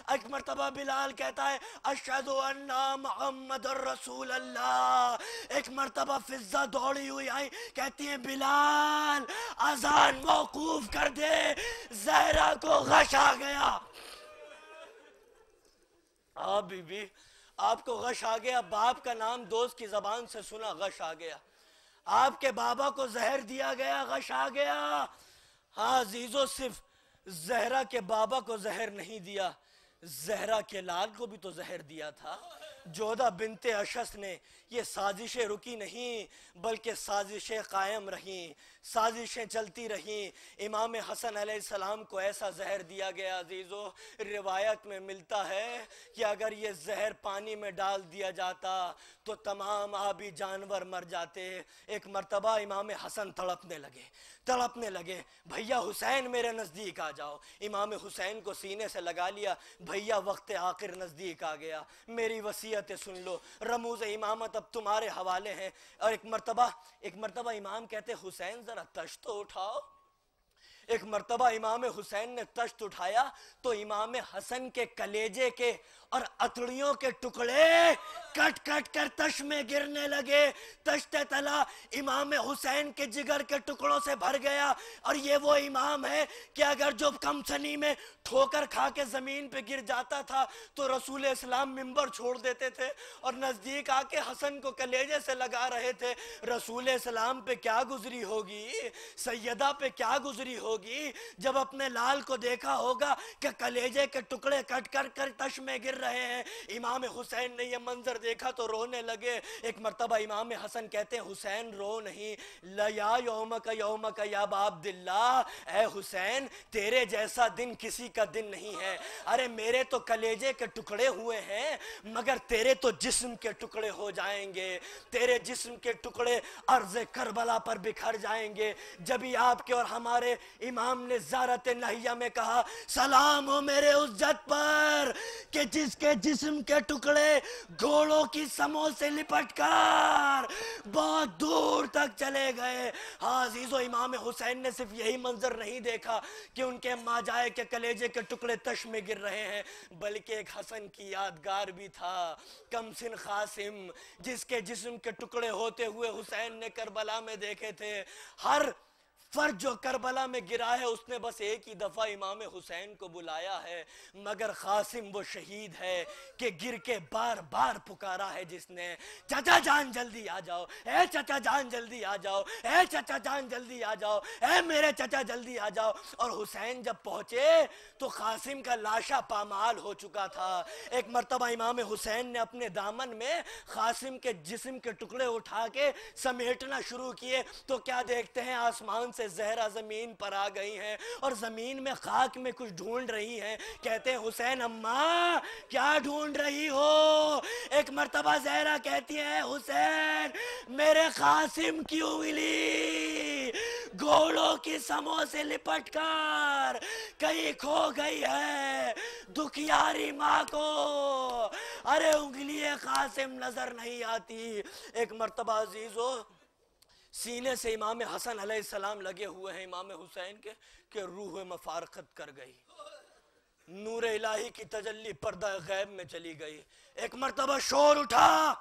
ایک مرتبہ بلال کہتا ہے اشہد ان محمد رسول اللہ. ایک مرتبہ فضہ دوڑی ہوئی آئی کہتی ہے بلال اذان موقوف کر دے, زہرا کو غش آ گیا. بی بی آپ کو غش آ گیا, باپ کا نام دوست کی زبان سے سنا, غش آ گیا. آپ کے بابا کو زہر دیا گیا, غش آ گیا. ہاں عزیزو, صرف زہرا کے بابا کو زہر نہیں دیا, زہرا کے لال کو بھی تو زہر دیا تھا. جودہ بنت اشس نے یہ سازشیں رکی نہیں بلکہ سازشیں قائم رہیں, سازشیں چلتی رہیں. امام حسن علیہ السلام کو ایسا زہر دیا گیا عزیزو, روایت میں ملتا ہے کہ اگر یہ زہر پانی میں ڈال دیا جاتا تو تمام آبی جانور مر جاتے. ایک مرتبہ امام حسن تڑپنے لگے, بھیا حسین میرے نزدیک آ جاؤ. امام حسین کو سینے سے لگا لیا, بھیا وقت آخر نزدیک آ گیا, میری وصیت سن لو, رموز امامت اب تمہارے حوالے ہیں. اور ایک مرتبہ امام کہتے حسین ذرا تشت تو اٹھاؤ. ایک مرتبہ امام حسین نے تشت اٹھایا تو امام حسن کے کلیجے کے اور اتڑیوں کے ٹکڑے کٹ کٹ کر تش میں گرنے لگے. تشت تلا امام حسین کے جگر کے ٹکڑوں سے بھر گیا. اور یہ وہ امام ہے کہ اگر جو کم سنی میں ٹھوکر کھا کے زمین پہ گر جاتا تھا تو رسول اسلام منبر چھوڑ دیتے تھے اور نزدیک آ کے حسن کو کلیجے سے لگا رہے تھے. رسول اسلام پہ کیا گزری ہوگی, سیدہ پہ کیا گزری ہوگی جب اپنے لال کو دیکھا ہوگا کہ کلیجے کے ٹکڑے کٹ کر کر تش میں گر رہے ہیں. امام حسین نے یہ منظر دیکھا تو رونے لگے. ایک مرتبہ امام حسن کہتے ہیں حسین رو نہیں, یا یومک یا ابا عبداللہ, اے حسین تیرے جیسا دن کسی کا دن نہیں ہے. ارے میرے تو کلیجے کے ٹکڑے ہوئے ہیں مگر تیرے تو جسم کے ٹکڑے ہو جائیں گے, تیرے جسم کے ٹکڑے ارض کربلا پر بکھر جائیں گے. جبھی آپ کے اور ہمارے امام نے زیارت نہیہ میں کہا سلام ہو میرے اس جد پر کہ جس کے جسم کے ٹکڑے گھوڑوں کی سموں سے لپٹ کر بہت دور تک چلے گئے. ہاں عزیزو, امام حسین نے صرف یہی منظر نہیں دیکھا کہ ان کے ماں جائے کے کلیجے کے ٹکڑے تش میں گر رہے ہیں, بلکہ ایک حسن کی یادگار بھی تھا. کم سن قاسم جس کے جسم کے ٹکڑے ہوتے ہوئے حسین نے کربلا میں دیکھے تھے, ہر فرد جو کربلا میں گرا ہے اس نے بس ایک ہی دفعہ امام حسین کو بلایا ہے, مگر قاسم وہ شہید ہے کہ گر کے بار بار پکارا ہے جس نے چچا جان جلدی آ جاؤ, اے چچا جان جلدی آ جاؤ, اے چچا جان جلدی آ جاؤ, اے میرے چچا جلدی آ جاؤ. اور حسین جب پہنچے تو قاسم کا لاشا پامال ہو چکا تھا. ایک مرتبہ امام حسین نے اپنے دامن میں قاسم کے جسم کے ٹکڑے اٹھا کے سمیٹنا شروع کیے تو کیا دیکھتے ہیں آسمان سے زہرا زمین پر آ گئی ہیں اور زمین میں خاک میں کچھ ڈھونڈ رہی ہیں. کہتے ہیں حسین اماں کیا ڈھونڈ رہی ہو؟ ایک مرتبہ زہرا کہتی ہے حسین میرے قاسم کی انگلی گھوڑوں کی سموں سے لپٹ کر کہیں کھو گئی ہے, دکھیاری ماں کو ارے انگلی قاسم نظر نہیں آتی. ایک مرتبہ عزیزو سینے سے امام حسن علیہ السلام لگے ہوئے ہیں امام حسین کے کہ روح مفارقت کر گئی, نور الہی کی تجلی پردہ غیب میں چلی گئی. ایک مرتبہ شور اٹھا,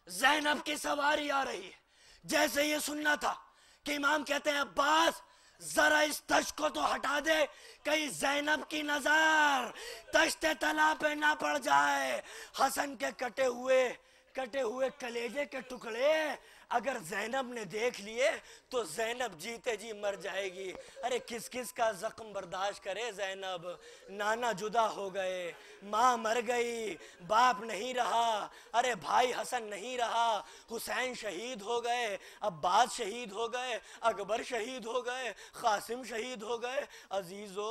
زینب کی سواری آ رہی ہے. جیسے یہ سننا تھا کہ امام کہتے ہیں عباس ذرا اس تشت کو تو ہٹا دے کہیں زینب کی نظر تشت طلا پہ نہ پڑ جائے. حسن کے کٹے ہوئے کلیجے کے ٹکڑے اگر زینب نے دیکھ لیے تو زینب جیتے جی مر جائے گی. ارے کس کس کا زخم برداشت کرے زینب, نانا جدا ہو گئے, ماں مر گئی, باپ نہیں رہا, ارے بھائی حسن نہیں رہا, حسین شہید ہو گئے, عباس شہید ہو گئے, اکبر شہید ہو گئے, قاسم شہید ہو گئے. عزیزو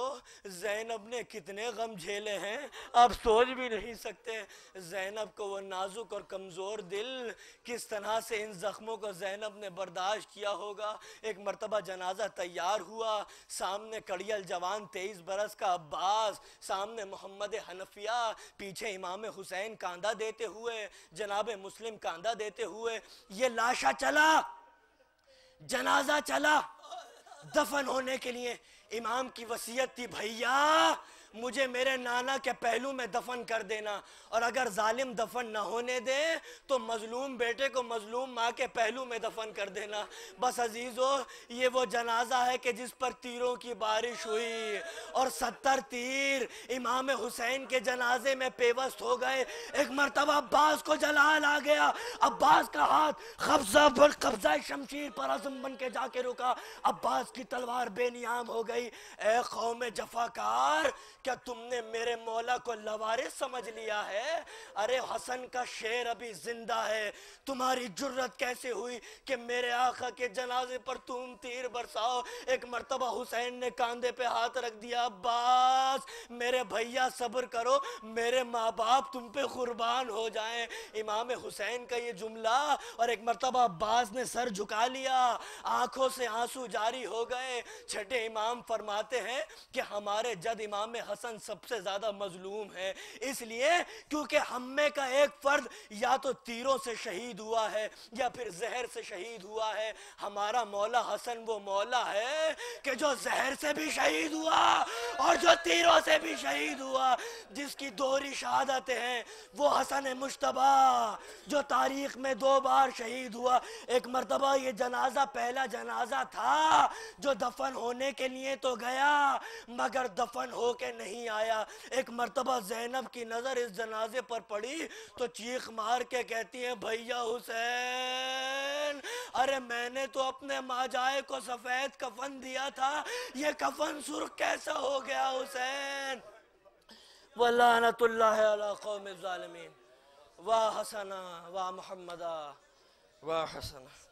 زینب نے کتنے غم جھیلے ہیں آپ سوچ بھی نہیں سکتے. زینب کو وہ نازک اور کمزور دل کس طرح سے ان زخموں کو زینب نے برداشت کیا ہوگا. ایک مرتبہ جنازہ تیار ہوا, سامنے کڑیل جوان 23 برس کا عباس, سامنے محمد حنفیہ, پیچھے امام حسین کاندھا دیتے ہوئے, جناب مسلم کاندھا دیتے ہوئے. یہ لاشا چلا, جنازہ چلا, دفن ہونے کے لیے. امام کی وصیت تھی بھیا مجھے میرے نانا کے پہلو میں دفن کر دینا، اور اگر ظالم دفن نہ ہونے دے تو مظلوم بیٹے کو مظلوم ماں کے پہلو میں دفن کر دینا۔ بس عزیزو، یہ وہ جنازہ ہے کہ جس پر تیروں کی بارش ہوئی اور 70 تیر امام حسین کے جنازے میں پیوست ہو گئے۔ ایک مرتبہ عباس کو جلال آ گیا، عباس کا ہاتھ قبضہ شمشیر پر عزم بن کے جا کے رکا، عباس کی تلوار بے نیام ہو گئی۔ اے قوم جفاکار، کیا تم نے میرے مولا کو لوارث سمجھ لیا ہے؟ ارے حسن کا شیر ابھی زندہ ہے، تمہاری جرت کیسے ہوئی کہ میرے آقا کے جنازے پر تم تیر برساؤ؟ ایک مرتبہ حسین نے کاندھے پہ ہاتھ رکھ دیا، عباس میرے بھیا صبر کرو، میرے ماں باپ تم پہ قربان ہو جائیں۔ امام حسین کا یہ جملہ، اور ایک مرتبہ عباس نے سر جھکا لیا، آنکھوں سے آنسو جاری ہو گئے۔ چھٹے امام فرماتے ہیں کہ ہمارے جد امام حسن سب سے زیادہ مظلوم ہے، اس لیے کیونکہ ہم میں کا ایک فرد یا تو تیروں سے شہید ہوا ہے یا پھر زہر سے شہید ہوا ہے۔ ہمارا مولا حسن وہ مولا ہے کہ جو زہر سے بھی شہید ہوا اور جو تیروں سے بھی شہید ہوا، جس کی دوہری شہادتیں ہیں۔ وہ حسن مجتبی جو تاریخ میں 2 بار شہید ہوا۔ ایک مرتبہ یہ جنازہ پہلا جنازہ تھا جو دفن ہونے کے لیے تو گیا مگر دفن ہو کے نہیں آیا۔ ایک مرتبہ زینب کی نظر اس جنازے پر پڑی تو چیخ مار کے کہتی ہیں، بھیا حسین، ارے میں نے تو اپنے ماجائے کو سفید کفن دیا تھا، یہ کفن سرخ کیسا ہو گیا حسین؟ وَلَعْنَةُ اللَّهِ عَلَىٰ قَوْمِ الظَّالِمِينَ وَحَسَنَ وَمُحَمَّدَ وَحَسَنَ۔